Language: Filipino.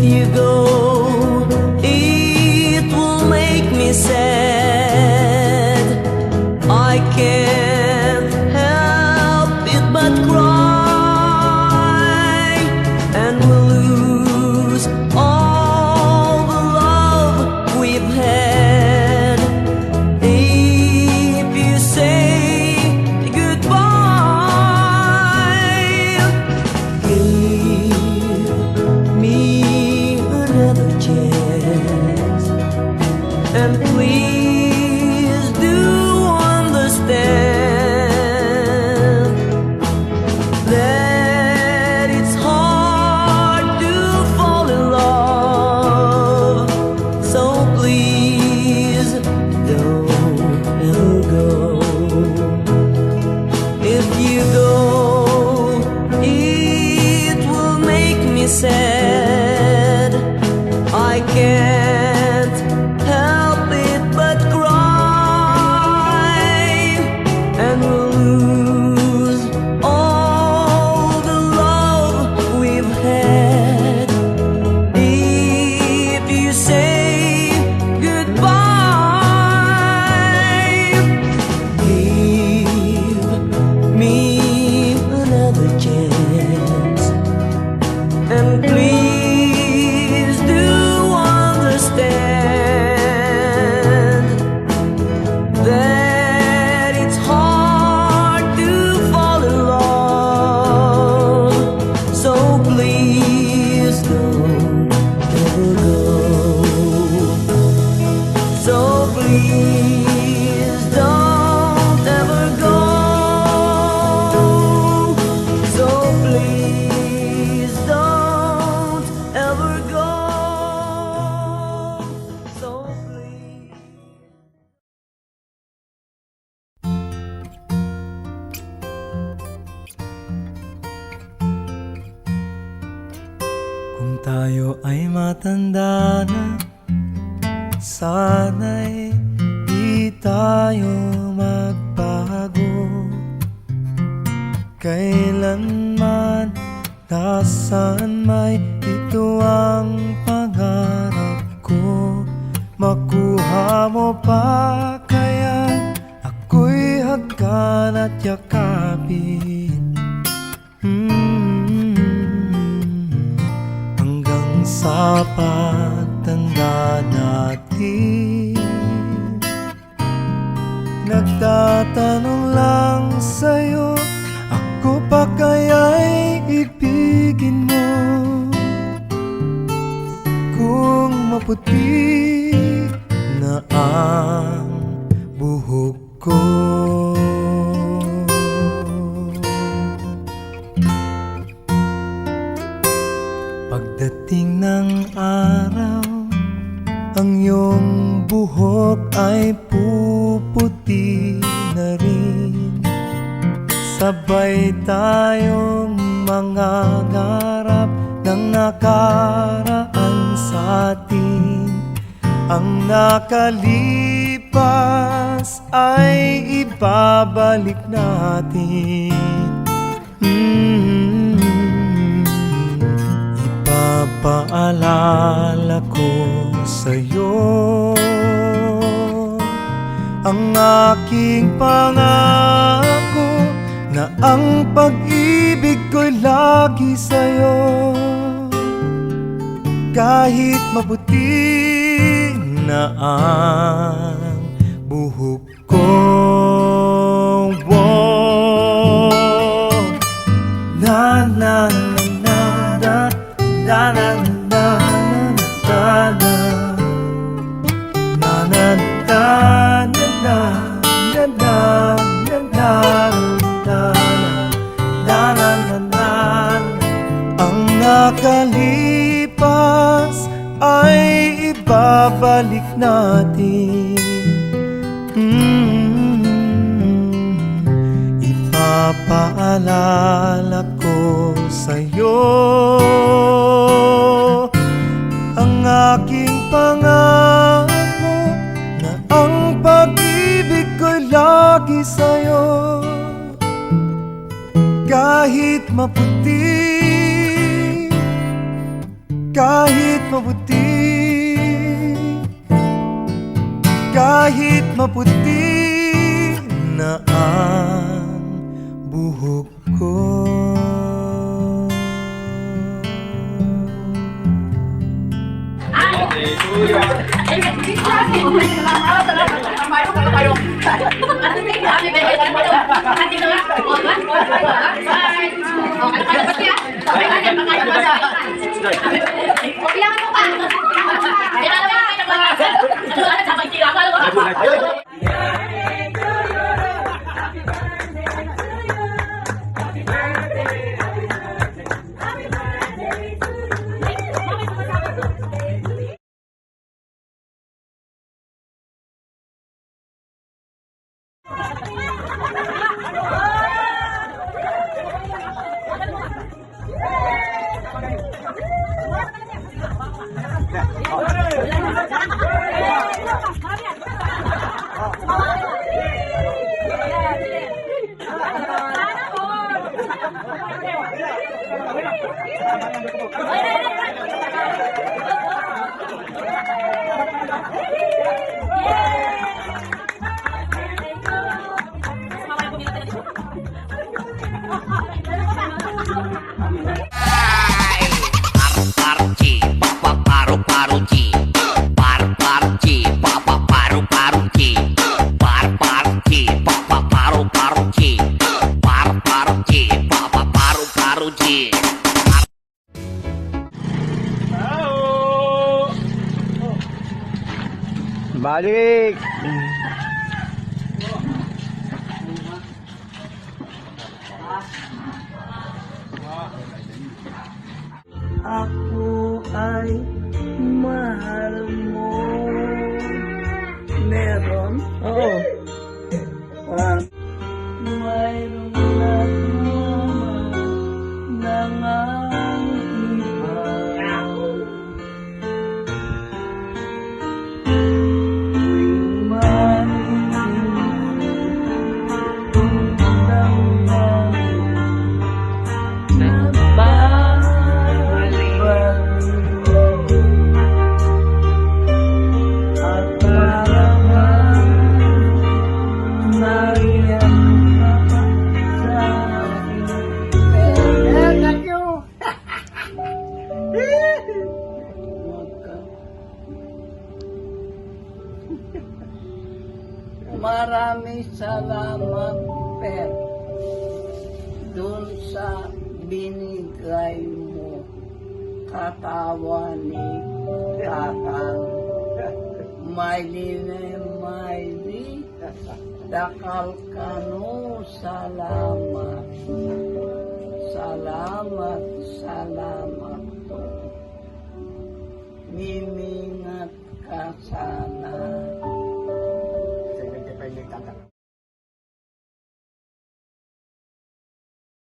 you go, it will make me sad. I can't help it but cry, and we'll lose all the love we've had. If you say goodbye, give me another chance, and please do understand that it's hard to fall in love. So please don't ever go. If you go, it will make me sad. I can't help it but cry, and we'll lose all the love we've had. If you say goodbye, give me another chance, and please do understand that it's hard to fall in love. So please don't ever go. So please don't ever go. So please don't ever go. So please. Kung tayo ay matanda na, sana'y di tayo magbago. Kailanman, nasaan may ito ang pangarap ko. Makuha mo pa kaya ako'y hagkan at yakapin. Hanggang sa pagtanda natin, nagtatanong lang sa'yo, ako pa kaya'y ibigin mo? Kung maputi na ang buhok ko, pagdating ng araw, ang iyong buhok ay puputi na rin. Sabay tayong mangangarap ng nakaraan sa atin. Ang nakalipas ay ibabalik natin. Ipapaalala ko sa'yo ang aking pangako, na ang pag-ibig ko'y lagi sa'yo. Kahit maputi na ang buhok ko, na na na na na na na na na na ang nakalipas ay ibabalik natin. Ipapaalala ko sa'yo ang aking pangako, na ang pag-ibig ko'y lagi sa'yo. Kahit maputi, Kahit maputi, kahit maputi na ang buhok ko. Balik! Ako ay mahal mo. Meron? Oo. Mayroon nagmamahal ng iba. Tuwing Maraming salamat, Per, dun sa binigay mo katawa ni Kakang. Maili, dakal kanu, salamat. Salamat, salamat. Mimingat ka sana.